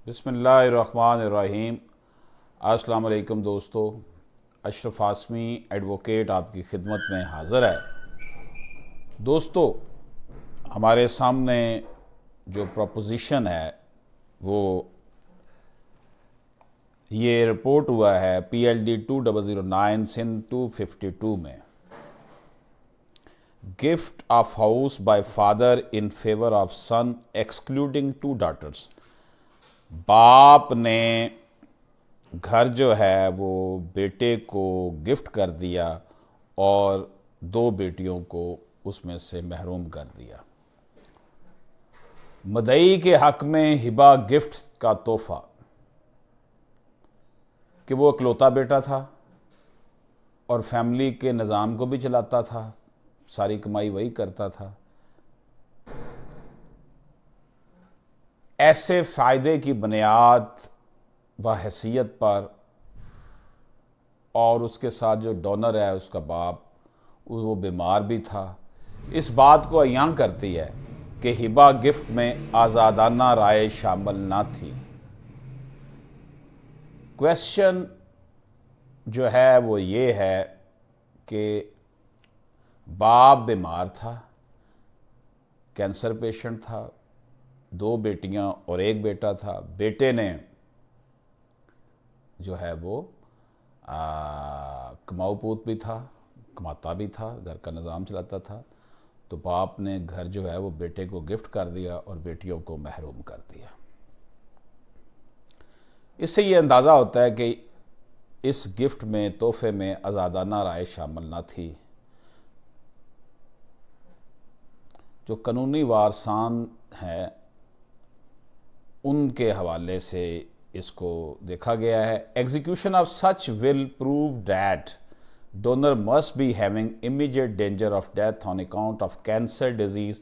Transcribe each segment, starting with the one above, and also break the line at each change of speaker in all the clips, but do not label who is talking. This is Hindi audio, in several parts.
बिस्मिल्लाहिर्रहमानिर्रहीम। अस्सलाम वालेकुम दोस्तों, अशरफ आसमी एडवोकेट आपकी खिदमत में हाज़िर है। दोस्तों, हमारे सामने जो प्रोपोजिशन है वो ये रिपोर्ट हुआ है PLD 2009 सिंध 252 में। Gift of house by father in favour of son excluding 2 daughters. बाप ने घर जो है वो बेटे को गिफ्ट कर दिया और 2 बेटियों को उसमें से महरूम कर दिया। मदई के हक में हिबा गिफ्ट का तोहफा कि वो इकलौता बेटा था और फैमिली के निज़ाम को भी चलाता था, सारी कमाई वही करता था। ऐसे फ़ायदे की बुनियाद व हैसियत पर और उसके साथ जो डोनर है उसका बाप, वो बीमार भी था, इस बात को अयां करती है कि हिबा गिफ्ट में आज़ादाना राय शामिल ना थी। क्वेश्चन जो है वो ये है कि बाप बीमार था, कैंसर पेशेंट था, 2 बेटियां और 1 बेटा था। बेटे ने जो है वो कमाऊ पूत भी था, कमाता भी था, घर का निज़ाम चलाता था। तो बाप ने घर जो है वो बेटे को गिफ्ट कर दिया और बेटियों को महरूम कर दिया। इससे ये अंदाज़ा होता है कि इस गिफ्ट में, तोहफे में आज़ादाना राय शामिल ना थी। जो कानूनी वारसान हैं उनके हवाले से इसको देखा गया है। Execution of such will prove that donor must be having immediate danger of death on account of cancer disease,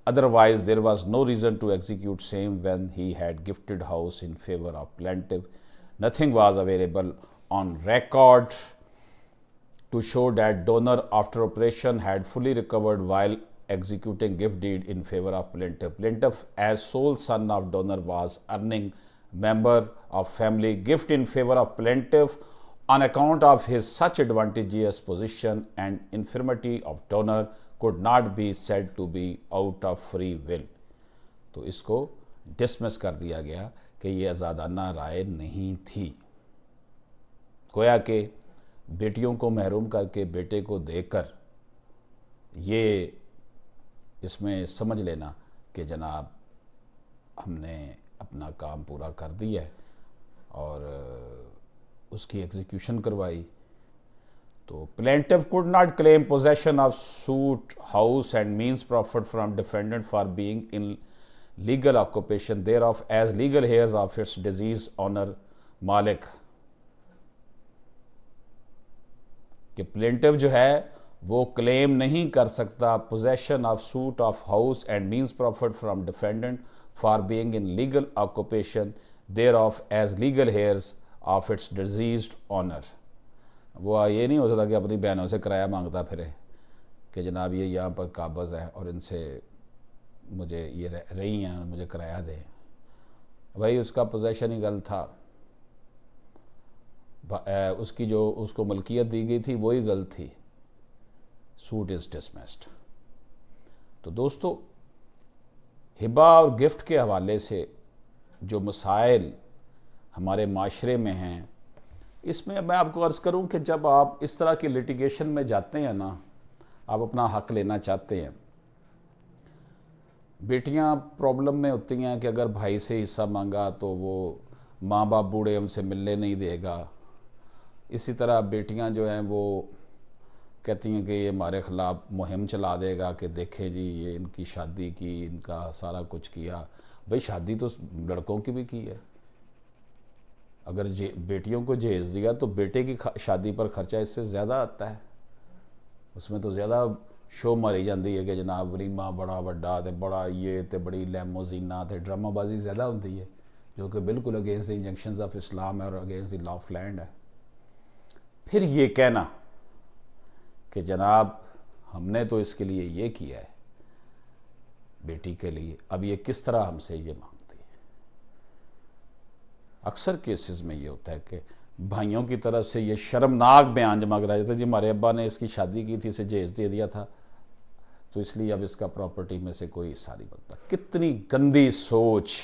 otherwise there was no reason to execute same when he had gifted house in favor of plaintiff. Nothing was available on record to show that donor after operation had fully recovered while executing gift deed in favor of plaintiff. Plaintiff as sole son of donor was earning member of family gift in favor of plaintiff on account of his such advantageous position and infirmity of donor could not be said to be out of free will. तो इसको डिसमिस कर दिया गया कि ये आज़ादाना राय नहीं थी। गोया कि बेटियों को महरूम करके बेटे को देकर ये इसमें समझ लेना कि जनाब हमने अपना काम पूरा कर दिया है और उसकी एग्जीक्यूशन करवाई। तो plaintiff could not claim possession of suit house and means profit from defendant for being in legal occupation thereof as legal heirs of its deceased owner मालिक। कि प्लेंटिफ जो है वो क्लेम नहीं कर सकता possession of suit of house and means profit from defendant for being in legal occupation thereof as legal heirs of its deceased owner. वो ये नहीं हो सकता कि अपनी बहनों से किराया मांगता फिरे कि जनाब ये यहाँ पर काबज़ हैं और इनसे मुझे ये रही हैं, मुझे किराया दें। भाई उसका पोजेशन ही गलत था, उसकी जो उसको मलकियत दी गई थी वही गलत थी। Suit is dismissed. तो दोस्तों, हिबा और गिफ्ट के हवाले से जो मसाइल हमारे माशरे में हैं, इसमें मैं आपको अर्ज़ करूं कि जब आप इस तरह की लिटिगेशन में जाते हैं ना, आप अपना हक लेना चाहते हैं, बेटियां प्रॉब्लम में होती हैं कि अगर भाई से हिस्सा मांगा तो वो माँ बाप बूढ़े हमसे मिलने नहीं देगा। इसी तरह बेटियां जो हैं वो कहती हैं कि ये हमारे ख़िलाफ़ मुहिम चला देगा कि देखें जी ये इनकी शादी की, इनका सारा कुछ किया। भाई शादी तो लड़कों की भी की है। अगर बेटियों को जहेज दिया तो बेटे की शादी पर ख़र्चा इससे ज़्यादा आता है। उसमें तो ज़्यादा शो मारी जाती है कि जनाब वलीमा बड़ा वड्डा ते बड़ा ये ते बड़ी लैमोजीना ते ड्रामाबाजी ज़्यादा होती है, जो कि बिल्कुल against the injunctions of Islam है और against the law of land है। फिर ये कहना कि जनाब हमने तो इसके लिए ये किया है बेटी के लिए, अब ये किस तरह हमसे ये मांगती है। अक्सर केसेस में ये होता है कि भाइयों की तरफ से ये शर्मनाक बयान जमा कराया जाता है, जी हमारे अब्बा ने इसकी शादी की थी, इसे जहेज दे दिया था, तो इसलिए अब इसका प्रॉपर्टी में से कोई हिस्सा नहीं बनता। कितनी गंदी सोच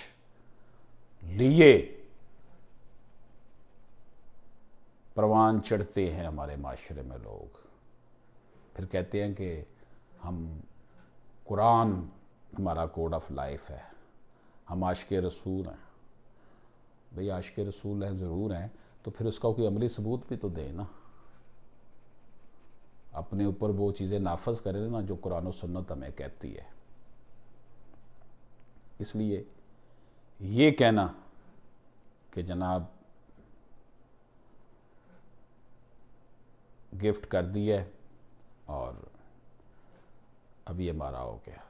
लिए परवान चढ़ते हैं हमारे माशरे में लोग, फिर कहते हैं कि हम कुरान हमारा कोड ऑफ लाइफ है, हम आशिक़ रसूल हैं। भाई आशिक़ रसूल हैं, ज़रूर हैं, तो फिर उसका कोई अमली सबूत भी तो दें ना, अपने ऊपर वो चीज़ें नाफज करें ना जो कुरान और सुन्नत हमें कहती है। इसलिए ये कहना कि जनाब गिफ्ट कर दिया है और अभी हमारा हो गया,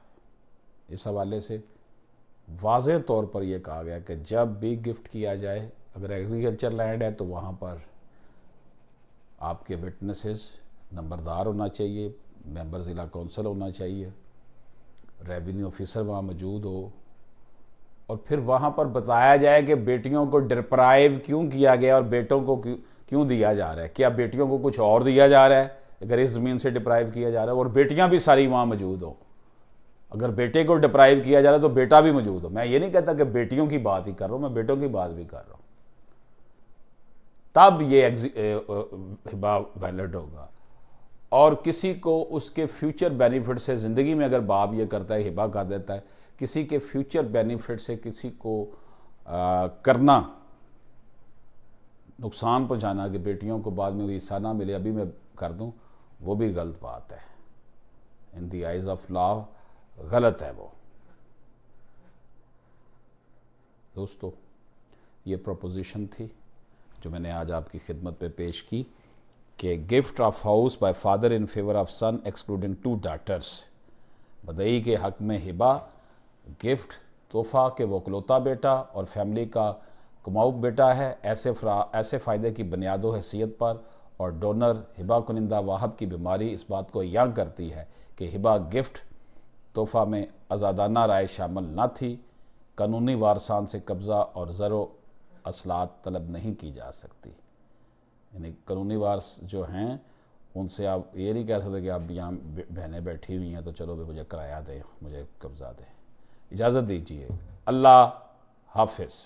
इस हवाले से वाज़ेह तौर पर यह कहा गया कि जब भी गिफ्ट किया जाए, अगर एग्रीकल्चर लैंड है तो वहाँ पर आपके विटनेसेस नंबरदार होना चाहिए, मेंबर ज़िला कौंसिल होना चाहिए, रेवेन्यू ऑफिसर वहाँ मौजूद हो, और फिर वहाँ पर बताया जाए कि बेटियों को डिप्राइव क्यों किया गया और बेटों को क्यों दिया जा रहा है। क्या बेटियों को कुछ और दिया जा रहा है अगर इस ज़मीन से डिप्राइव किया जा रहा है, और बेटियाँ भी सारी वहाँ मौजूद हो। अगर बेटे को डिप्राइव किया जा रहा है तो बेटा भी मौजूद हो। मैं ये नहीं कहता कि बेटियों की बात ही कर रहा हूँ, मैं बेटों की बात भी कर रहा हूँ, तब ये हिबा वैलिड होगा। और किसी को उसके फ्यूचर बेनिफिट से, ज़िंदगी में अगर बाप ये करता है, हिबा कर देता है, किसी के फ्यूचर बेनिफिट से किसी को करना, नुकसान पहुंचाना कि बेटियों को बाद में कोई हिस्सा ना मिले, अभी मैं कर दूं, वो भी गलत बात है। In the eyes of law गलत है वो। दोस्तों, ये प्रोपोजिशन थी जो मैंने आज आपकी खिदमत पे पेश की कि gift of house by father in favour of son excluding 2 daughters, बदई के हक में हिबा, गिफ्ट तोहफा के वो इकलौता बेटा और फैमिली का कमाऊ बेटा है, ऐसे फ़ायदे की बुनियाद व हैसियत पर, और डोनर हिबा कुनिंदा वाहब की बीमारी इस बात को यंग करती है कि हिबा गिफ्ट तोहफा में आज़ादाना राय शामिल न थी, कानूनी वारसान से कब्ज़ा और ज़रो असलात तलब नहीं की जा सकती। यानी कानूनी वारस जो हैं उनसे आप ये नहीं कह सकते कि आप यहाँ बहनें बैठी हुई हैं तो चलो भी मुझे किराया दें, मुझे कब्ज़ा दें। इजाज़त दीजिए, अल्लाह हाफिज़।